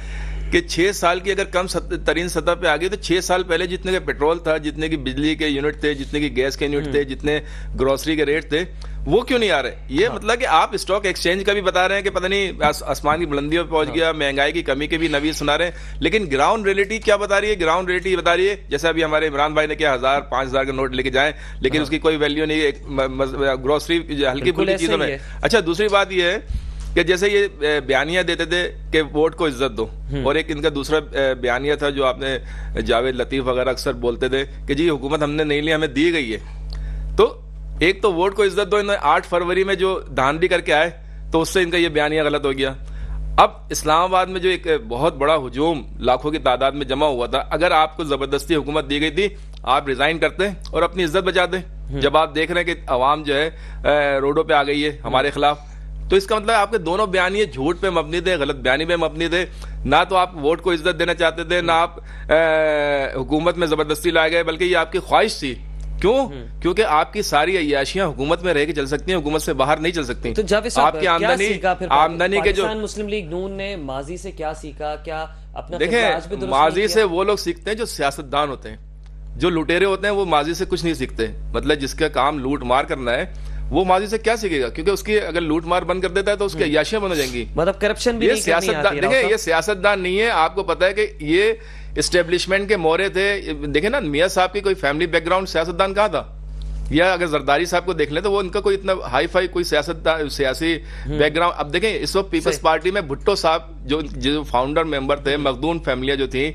کہ 6 سال کی اگر کم ترین سطح پہ آ گئی تو 6 سال پہلے جتنے کا پیٹرول تھا, جتنے کی بجلی کے یونٹ تھے, جتنے کی گیس کے یونٹ تھے, جتنے گروسری کے ریٹ تھے, وہ کیوں نہیں آ رہے؟ یہ مطلب کہ آپ اسٹاک ایکسچینج کا بھی بتا رہے ہیں کہ پتہ نہیں آسمان کی بلندیوں پہ پہنچ گیا, مہنگائی کی کمی کے بھی نویز سنا رہے ہیں, لیکن گراؤنڈ ریئلٹی کیا بتا رہی ہے؟ گراؤنڈ ریئلٹی بتا رہی ہے جیسے ابھی ہمارے عمران بھائی نے کیا 1000 5000 کا نوٹ لے کے جائیں, لیکن اس کی کوئی ویلیو نہیں گروسری ہلکی پھلکی چیزوں میں. اچھا دوسری بات یہ ہے کہ جیسے یہ بیانیہ دیتے تھے کہ ووٹ کو عزت دو, اور ایک ان کا دوسرا بیانیہ تھا جو آپ نے جاوید لطیف وغیرہ اکثر بولتے تھے کہ جی حکومت ہم نے نہیں لی, ہمیں دی گئی ہے. تو ایک تو ووٹ کو عزت دو, 8 فروری میں جو دھاندلی کر کے آئے تو اس سے ان کا یہ بیانیہ غلط ہو گیا. اب اسلام آباد میں جو ایک بہت بڑا ہجوم لاکھوں کی تعداد میں جمع ہوا تھا, اگر آپ کو زبردستی حکومت دی گئی تھی آپ ریزائن کرتے اور اپنی عزت بچاتے. جب آپ دیکھ رہے ہیں کہ عوام جو ہے روڈوں پہ آ گئی ہے ہمارے خلاف, تو اس کا مطلب آپ کے دونوں بیانیے جھوٹ پہ مبنی تھے, غلط بیانی پہ مبنی تھے. نہ تو آپ ووٹ کو عزت دینا چاہتے تھے, نہ آپ حکومت میں زبردستی لائے گئے, بلکہ یہ آپ کی خواہش تھی کیوں؟ کیونکہ آپ کی ساری عیاشیاں حکومت میں رہ کے چل سکتی ہیں، حکومت سے باہر نہیں چل سکتی. تو جاوید صاحب آپ کی آمدنی کے جو پاکستان مسلم لیگ نون نے ماضی سے کیا سیکھا؟ کیا اپنا دیکھیں ماضی سے وہ لوگ سیکھتے ہیں جو سیاستدان ہوتے ہیں، جو لٹیرے ہوتے ہیں وہ ماضی سے کچھ نہیں سیکھتے. مطلب جس کا کام لوٹ مار کرنا ہے وہ ماضی سے کیا سیکھے گا؟ کیونکہ اس کی اگر لوٹ مار بند کر دیتا ہے تو اس کی عیاشیاں بند ہو جائیں گی. مطلب کرپشن بھی دیکھیں یہ سیاستدان نہیں ہے. آپ کو پتا ہے کہ یہ اسٹیبلشمنٹ کے مورے تھے. دیکھیں نا میاں صاحب کی کوئی فیملی بیک گراؤنڈ سیاستدان کہاں تھا؟ یا اگر زرداری صاحب کو دیکھ لیں تو وہ ان کا کوئی اتنا ہائی فائی کوئی سیاسی بیک گراؤنڈ. اب دیکھیں اس وقت پیپلز پارٹی میں بھٹو صاحب جو فاؤنڈر ممبر تھے، مخدون فیملیاں جو تھیں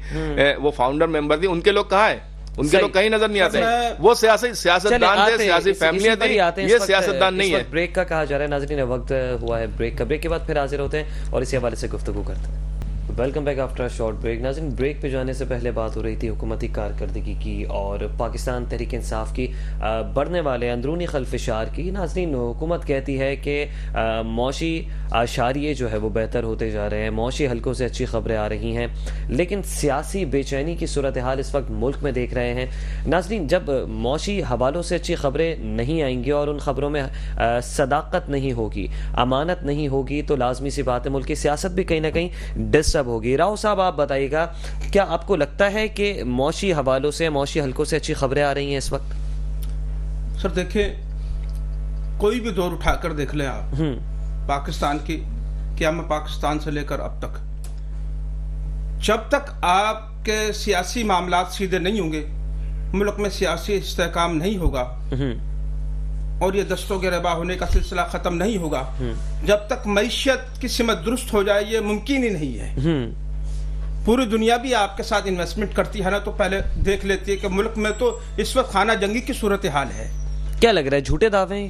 وہ فاؤنڈر ممبر تھی، ان کے لوگ کہاں ہیں؟ ان کے لوگ کہیں نظر نہیں آتے. وہ سیاستدان تھے، سیاسی فیملیاں تھیں، یہ سیاستدان نہیں ہے. بریک کا کہا جا رہا ہے ناظرین، وقت ہوا ہے بریک کا. بریک کے بعد پھر حاضر ہوتے ہیں اور اسی حوالے سے گفتگو کرتے ہیں. Welcome back after short break. ناظرین بریک پہ جانے سے پہلے بات ہو رہی تھی حکومتی کارکردگی کی اور پاکستان تحریک انصاف کی بڑھنے والے اندرونی خلفشار کی. ناظرین حکومت کہتی ہے کہ معاشی اشاریے جو ہے وہ بہتر ہوتے جا رہے ہیں، معاشی حلقوں سے اچھی خبریں آ رہی ہیں، لیکن سیاسی بے چینی کی صورتحال اس وقت ملک میں دیکھ رہے ہیں. ناظرین جب معاشی حوالوں سے اچھی خبریں نہیں آئیں گی اور ان خبروں میں صداقت نہیں ہوگی، امانت نہیں ہوگی، تو لازمی سی بات ہے ملک کی سیاست بھی کہیں نہ کہیں ڈسٹرب ہوگی. راؤ صاحب آپ بتائیے گا، کیا آپ کو لگتا ہے کہ معاشی حوالوں سے، معاشی حلقوں سے اچھی خبریں آ رہی ہیں اس وقت؟ سر دیکھیں کوئی بھی دور اٹھا کر دیکھ لیں آپ پاکستان کی، قیام پاکستان سے لے کر اب تک، جب تک آپ کے سیاسی معاملات سیدھے نہیں ہوں گے، ملک میں سیاسی استحکام نہیں ہوگا اور یہ دستوں کے ربا ہونے کا سلسلہ ختم نہیں ہوگا، جب تک معیشت کی سمت درست ہو جائے یہ ممکن ہی نہیں ہے. پوری دنیا بھی آپ کے ساتھ انویسٹمنٹ کرتی ہے نا تو پہلے دیکھ لیتی ہے کہ ملک میں تو اس وقت خانہ جنگی کی صورتحال ہے. کیا لگ رہا ہے جھوٹے دعوے؟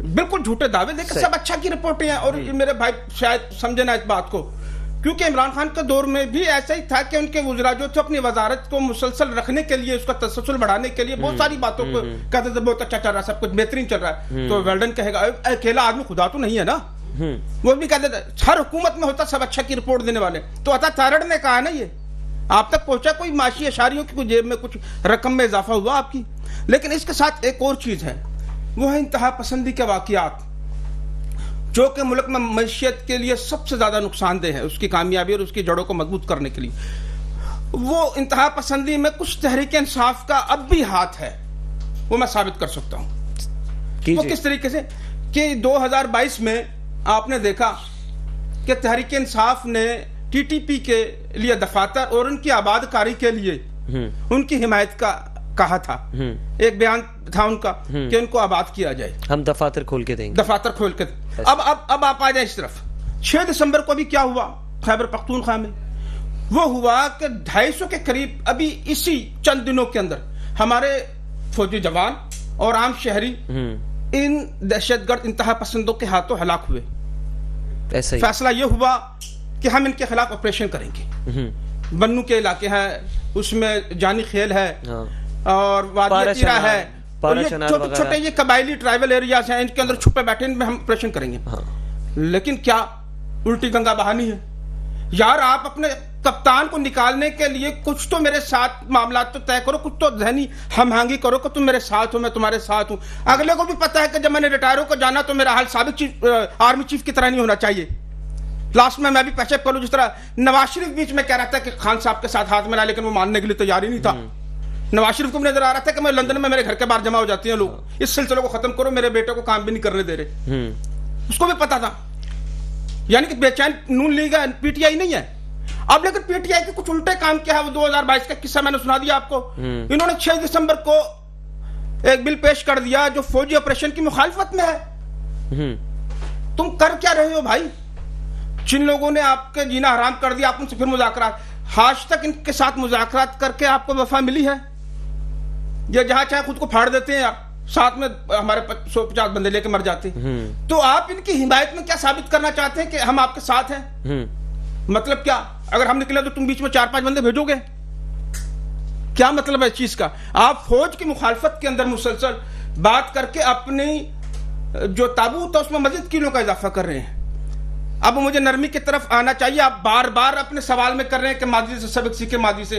بالکل جھوٹے دعوے. دیکھیں سب اچھا کی رپورٹیں ہیں اور میرے بھائی شاید سمجھے نا اس بات کو، کیونکہ عمران خان کے دور میں بھی ایسا ہی تھا کہ ان کے وزراء جو تھے اپنی وزارت کو مسلسل رکھنے کے لیے، اس کا تسلسل بڑھانے کے لیے بہت ساری باتوں کو کہتے تھے بہت اچھا چل رہا ہے، سب کچھ بہترین چل رہا ہے. تو ویلڈن کہے گا اکیلا آدمی خدا تو نہیں ہے نا، وہ بھی کہتے تھے ہر حکومت میں ہوتا سب اچھا کی رپورٹ دینے والے. تو عطا تارڑ نے کہا نا یہ آپ تک پہنچا کوئی معاشی اشاریوں کی کوئی جیب میں کچھ رقم میں اضافہ ہوا آپ کی. لیکن اس کے ساتھ ایک اور چیز ہے، وہ ہے انتہا پسندی کے واقعات جو کہ ملک میں معیشت کے لیے سب سے زیادہ نقصان دہ ہے، اس کی کامیابی اور اس کی جڑوں کو مضبوط کرنے کے لیے. وہ انتہا پسندی میں کچھ تحریک انصاف کا اب بھی ہاتھ ہے، وہ میں ثابت کر سکتا ہوں. وہ کس طریقے سے کہ 2022 میں آپ نے دیکھا کہ تحریک انصاف نے ٹی ٹی پی کے لیے دفاتر اور ان کی آباد کاری کے لیے ان کی حمایت کا کہا تھا. ایک بیان تھا ان کا کہ ان کو آباد کیا جائے، ہم دفاتر کھول کے دیں گے، دفاتر کھول کے. اب آپ آ جائیں اس طرف. 6 دسمبر کو بھی کیا ہوا خیبر پختونخوا میں؟ وہ ہوا کہ 250 کے قریب ابھی اسی چند دنوں کے اندر ہمارے فوجی جوان اور عام شہری ان دہشت گرد انتہا پسندوں کے ہاتھوں ہلاک ہوئے. فیصلہ یہ ہوا کہ ہم ان کے خلاف آپریشن کریں گے. بنو کے علاقے ہیں، اس میں جانی خیل ہے اور وادی تیرا ہے، چھوٹے چھوٹے یہ قبائلی ٹرائبل ایریاز ہیں، ان کے اندر چھپے بیٹھے ان میں ہم آپریشن کریں گے. لیکن کیا الٹی گنگا بہانی ہے یار. آپ اپنے کپتان کو نکالنے کے لیے کچھ تو میرے ساتھ معاملات تو طے کرو، کچھ تو ذہنی ہم آہنگی کرو کہ تم میرے ساتھ ہو میں تمہارے ساتھ ہوں. اگلے کو بھی پتا ہے کہ جب میں نے ریٹائر ہو کر جانا تو میرا حال سابق آرمی چیف کی طرح نہیں ہونا چاہیے. لاسٹ میں بھی پیچھے پڑوں، جس طرح نواز شریف بیچ میں کہہ رہا تھا کہ خان صاحب کے ساتھ ہاتھ ملا، لیکن وہ ماننے کے لیے تیار ہی نہیں تھا. نواز شریف کو بھی نظر آ رہا تھا کہ میں لندن میں میرے گھر کے باہر جمع ہو جاتی ہیں لوگ، اس سلسلے کو ختم کرو، میرے بیٹے کو کام بھی نہیں کرنے دے رہے. اس کو بھی پتا تھا. یعنی کہ بے چین نون لیگ ہے، پی ٹی آئی نہیں ہے. اب لیکن پی ٹی آئی کے کچھ الٹے کام کیا ہے، وہ 2022 کا قصہ میں نے سنا دیا آپ کو. انہوں نے 6 دسمبر کو ایک بل پیش کر دیا جو فوجی آپریشن کی مخالفت میں ہے. تم کر کیا رہے ہو بھائی؟ جن لوگوں نے آپ کے جینا حرام کر دیا، آپ ان سے پھر مذاکرات. آج تک ان کے ساتھ مذاکرات کر کے آپ کو وفا ملی ہے؟ یہ جہاں چاہے خود کو پھاڑ دیتے ہیں، ساتھ میں ہمارے 150 بندے لے کے مر جاتے ہیں. تو آپ ان کی حمایت میں کیا ثابت کرنا چاہتے ہیں کہ ہم آپ کے ساتھ ہیں؟ مطلب کیا؟ اگر ہم نکلے تو تم بیچ میں 4-5 بندے بھیجو گے؟ کیا مطلب ہے اس چیز کا؟ آپ فوج کی مخالفت کے اندر مسلسل بات کر کے اپنی جو تابوت ہے اس میں مزید کیلوں کا اضافہ کر رہے ہیں. اب مجھے نرمی کی طرف آنا چاہیے. آپ بار بار اپنے سوال میں کر رہے ہیں کہ ماضی سے سبق سیکھے، ماضی سے.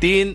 3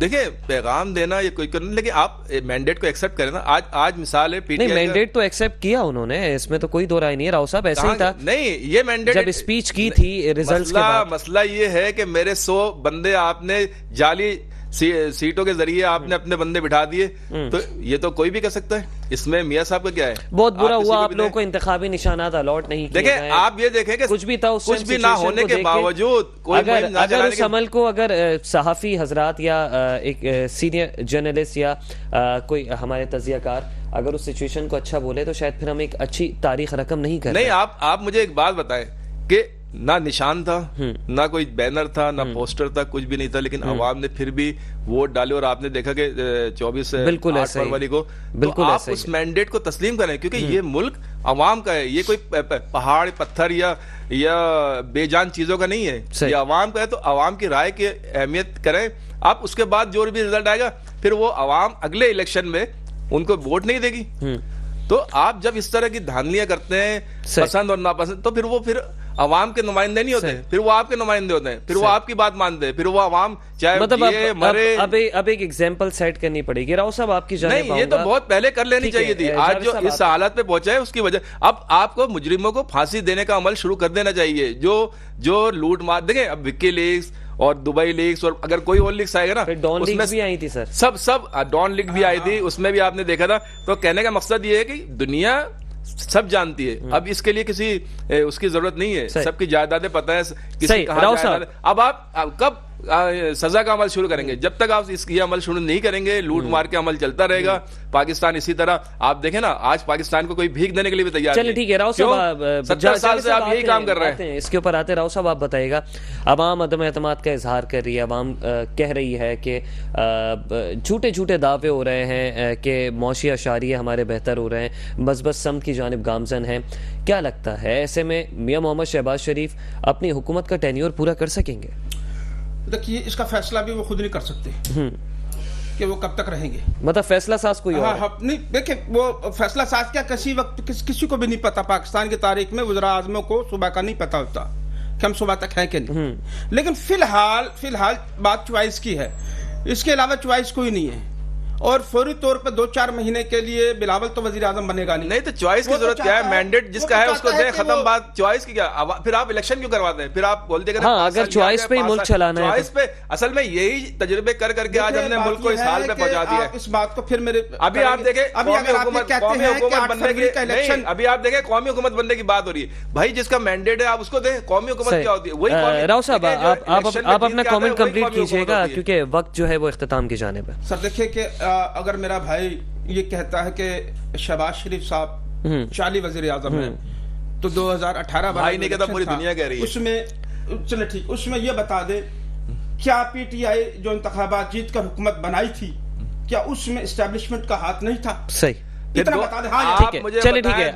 دیکھیں پیغام دینا یہ کوئی کرنا، لیکن آپ مینڈیٹ کو ایکسیپٹ کریں نا. آج مثال ہے پی ٹی نہیں آئی مینڈیٹ تو ایکسیپٹ کیا انہوں نے، اس میں تو کوئی دو رائے نہیں ہے راؤ صاحب، ایسے ہی تھا. نہیں یہ مینڈیٹ جب اسپیچ کی تھی ریزلٹس کے بعد، مسئلہ یہ ہے کہ میرے 100 بندے آپ نے جعلی سیٹوں کے ذریعے آپ نے اپنے بندے بٹھا دیے، تو یہ تو کوئی بھی کر سکتا ہے. اس میں میاں صاحب کا کیا ہے؟ بہت برا ہوا آپ لوگوں کو انتخابی نشانات الاٹ نہیں کیے دیکھیں. آپ یہ دیکھیں کہ کچھ بھی تھا، کچھ بھی نہ ہونے کے باوجود اگر اس عمل کو اگر صحافی حضرات یا ایک سینئر جرنلسٹ یا کوئی ہمارے تجزیہ کار اگر اس سچویشن کو اچھا بولے تو شاید پھر ہم ایک اچھی تاریخ رقم نہیں کریں. نہیں آپ مجھے ایک بات بتائیں کہ نہ نشان تھا، نہ کوئی بینر تھا، نہ پوسٹر تھا، کچھ بھی نہیں تھا، لیکن عوام نے پھر بھی ووٹ ڈالے. اور آپ نے دیکھا کہ 24 فروری کو تو آپ اس مینڈیٹ کو تسلیم کریں، کیونکہ یہ ملک عوام کا ہے. یہ کوئی پہاڑ پتھر یا بے جان چیزوں کا نہیں ہے، یہ عوام کا ہے. تو عوام کی رائے کی اہمیت کریں آپ. اس کے بعد جو بھی رزلٹ آئے گا پھر وہ عوام اگلے الیکشن میں ان کو ووٹ نہیں دے گی. تو آپ جب اس طرح کی دھاندلیاں کرتے ہیں پسند اور ناپسند، تو پھر عوام کے نمائندے نہیں ہوتے، پھر وہ آپ کے نمائندے ہوتے ہیں، پھر وہ آپ کی بات مانتے ہیں، پھر وہ عوام چاہے یہ مرے. اب ایک ایگزامپل سیٹ کرنی پڑے گی راؤ صاحب آپ کی جانب. نہیں یہ تو بہت پہلے کر لینی چاہیے تھی. آج جو اس حالت پہ پہنچا ہے اس کی وجہ، اب آپ کو مجرموں کو پھانسی دینے کا عمل شروع کر دینا چاہیے. جو لوٹ مار دیکھیں، اب وکی لیکس اور دبئی لیکس اور اگر کوئی اور لیکس آئے گا نا، ڈان لیکس بھی آئی تھی سر، سب ڈان لیک بھی آئی تھی، اس میں بھی آپ نے دیکھا تھا. تو کہنے کا مقصد یہ ہے کہ دنیا سب جانتی ہے، اب اس کے لیے کسی اس کی ضرورت نہیں ہے. سب کی جائیدادیں پتہ ہے کسی کہاں جائیداد. اب آپ کب سزا کا عمل شروع کریں گے؟ جب تک آپ یہ عمل شروع نہیں کریں گے لوٹ مار کے عمل چلتا رہے گا. پاکستان اسی طرح آپ دیکھیں نا، آج پاکستان کو کوئی بھیک دینے کے لیے بھی تیار نہیں. چلے ٹھیک ہے راؤ صاحب، 70 سال سے آپ یہی کام کر رہے ہیں. اس کے اوپر آتے راؤ صاحب آپ بتائیے گا. عوام عدم اعتماد کا اظہار کر رہی ہے، عوام کہہ رہی ہے کہ جھوٹے دعوے ہو رہے ہیں کہ معاشی اشاریہ ہمارے بہتر ہو رہے ہیں، مثبت سمت کی جانب گامزن ہیں. کیا لگتا ہے ایسے میں میاں محمد شہباز شریف اپنی حکومت کا ٹینیور پورا کر سکیں گے؟ دیکھیے اس کا فیصلہ بھی وہ خود نہیں کر سکتے کہ وہ کب تک رہیں گے. مطلب فیصلہ ساز کوئی اور نہیں. دیکھیں وہ فیصلہ ساز کیا کسی وقت کسی کو بھی نہیں پتا. پاکستان کی تاریخ میں وزراء اعظموں کو صبح کا نہیں پتا ہوتا کہ ہم صبح تک ہیں کہ نہیں. لیکن فی الحال بات چوائس کی ہے، اس کے علاوہ چوائس کوئی نہیں ہے. اور فوری طور پہ 2-4 مہینے کے لیے بلاول تو وزیر اعظم بنے گا نہیں. تو چوائس کی ضرورت کیا ہے؟ مینڈیٹ جس کا ہے اس کو دیں، ختم بات. چوائس کی کیا؟ پھر آپ الیکشن کیوں کرواتے ہیں؟ پھر آپ بولتے ہیں اگر چوائس پہ ہی ملک چلانا ہے. چوائس پہ اصل میں یہی تجربے کر کے آج ہم نے ملک کو اس حال پہ پہنچا دیا ہے. اس بات کو پھر میرے ابھی آپ دیکھیں قومی حکومت بننے کی، ابھی آپ دیکھیں قومی حکومت بننے کی بات ہو رہی ہے. بھائی جس کا مینڈیٹ ہے آپ اس کو دیں. قومی حکومت کیا ہوتی ہے؟ وہی. راؤ صاحب آپ اپنا کامنٹ کمپلیٹ کیجئے گا کیونکہ وقت جو ہے وہ اختتام کی جانب ہے. سر دیکھیں کہ اگر میرا بھائی یہ کہتا ہے کہ شہباز شریف صاحب 40 وزیر اعظم ہیں تو 2018 بھائی نہیں کہتا، پوری دنیا کہہ رہی ہے. اس میں چلے ٹھیک، اس میں یہ بتا دے کیا پی ٹی آئی جو انتخابات جیت کر حکومت بنائی تھی کیا اس میں اسٹیبلشمنٹ کا ہاتھ نہیں تھا؟ صحیح. اتنا بتا دیں. آپ مجھے بتائیں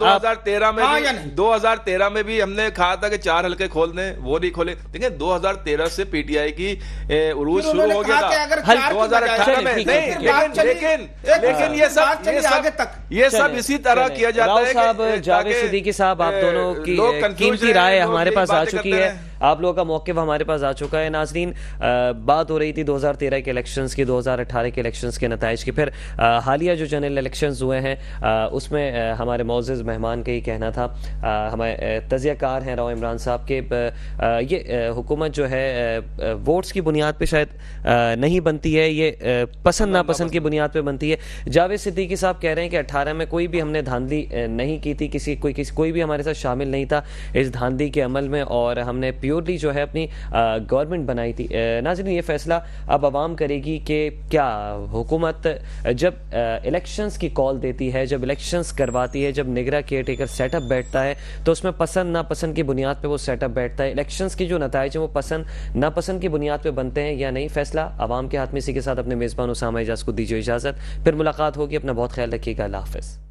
2013 میں بھی ہم نے کہا تھا کہ 4 حلقے کھول دیں، وہ نہیں کھولے. دیکھیں 2013 سے پی ٹی آئی کی عروج شروع ہو گیا تھا 2018 میں. لیکن یہ سب اسی طرح کیا جاتا ہے. صاحب جاوید صدیقی صاحب آپ دونوں کی قیمتی رائے ہمارے پاس آ چکی ہے، آپ لوگوں کا موقف ہمارے پاس آ چکا ہے. ناظرین بات ہو رہی تھی 2013 کے الیکشنز کی، 2018 کے الیکشنز کے نتائج کی. پھر حالیہ جو جنرل الیکشنز ہوئے ہیں اس میں ہمارے معزز مہمان کا یہ کہنا تھا، ہمارے تجزیہ کار ہیں راؤ عمران صاحب کے، یہ حکومت جو ہے ووٹس کی بنیاد پہ شاید نہیں بنتی ہے، یہ پسند ناپسند کی بنیاد پہ بنتی ہے. جاوید صدیقی صاحب کہہ رہے ہیں کہ 18 میں کوئی بھی ہم نے دھاندلی نہیں کی تھی، کوئی بھی ہمارے ساتھ شامل نہیں تھا اس دھاندلی کے عمل میں، اور ہم نے پیورلی جو ہے اپنی گورنمنٹ بنائی تھی. ناظرین یہ فیصلہ اب عوام کرے گی کہ کیا حکومت جب الیکشنز کی کال دیتی ہے، جب الیکشنز کرواتی ہے، جب نگراں کیئر ٹیکر سیٹ اپ بیٹھتا ہے تو اس میں پسند ناپسند کی بنیاد پہ وہ سیٹ اپ بیٹھتا ہے. الیکشنز کی جو نتائج ہیں وہ پسند ناپسند کی بنیاد پہ بنتے ہیں یا نہیں، فیصلہ عوام کے ہاتھ میں. اسی کے ساتھ اپنے میزبان اسامہ اعجاز کو دیجیے اجازت، پھر ملاقات ہوگی. اپنا بہت خیال رکھیے گا. اللہ حافظ.